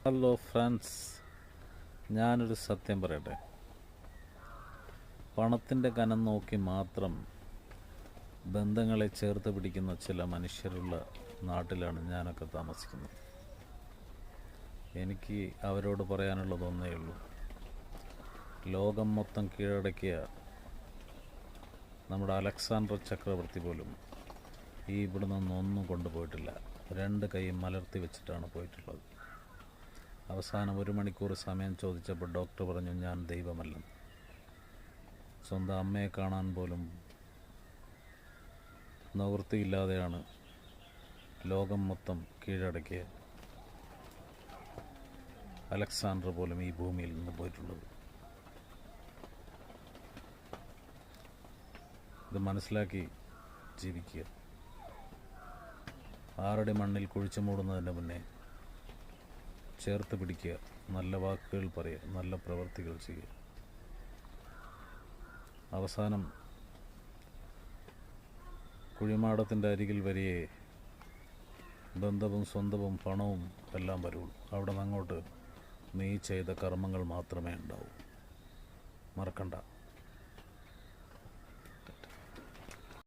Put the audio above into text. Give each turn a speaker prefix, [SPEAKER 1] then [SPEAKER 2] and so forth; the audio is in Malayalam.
[SPEAKER 1] ഹലോ ഫ്രണ്ട്സ്, ഞാനൊരു സത്യം പറയട്ടെ. പണത്തിൻ്റെ കനം നോക്കി മാത്രം ബന്ധങ്ങളെ ചേർത്ത് പിടിക്കുന്ന ചില മനുഷ്യരുള്ള നാട്ടിലാണ് ഞാനൊക്കെ താമസിക്കുന്നത്. എനിക്ക് അവരോട് പറയാനുള്ളതൊന്നേ ഉള്ളൂ. ലോകം മൊത്തം കീഴടക്കിയ നമ്മുടെ അലക്സാണ്ടർ ചക്രവർത്തി പോലും ഇവിടെ നിന്നൊന്നും കൊണ്ടുപോയിട്ടില്ല. 2 കൈ മലർത്തി വെച്ചിട്ടാണ് പോയിട്ടുള്ളത്. അവസാനം 1 മണിക്കൂർ സമയം ചോദിച്ചപ്പോൾ ഡോക്ടർ പറഞ്ഞു, ഞാൻ ദൈവമല്ലെന്ന്. സ്വന്തം അമ്മയെ കാണാൻ പോലും നിവൃത്തിയില്ലാതെയാണ് ലോകം മൊത്തം കീഴടക്കിയ അലക്സാണ്ടർ പോലും ഈ ഭൂമിയിൽ നിന്ന് പോയിട്ടുള്ളത്. ഇത് മനസ്സിലാക്കി ജീവിക്കുക. 6 അടി മണ്ണിൽ കുഴിച്ചു മൂടുന്നതിന് മുന്നേ ചേർത്ത് പിടിക്കുക, നല്ല വാക്കുകൾ പറയുക, നല്ല പ്രവൃത്തികൾ ചെയ്യുക. അവസാനം കുഴിമാടത്തിൻ്റെ അരികിൽ വരികയെ ബന്ധവും സ്വന്തവും പണവും എല്ലാം വരുള്ളൂ. അവിടെ നിന്ന് അങ്ങോട്ട് നീ ചെയ്ത കർമ്മങ്ങൾ മാത്രമേ ഉണ്ടാവൂ. മറക്കണ്ട.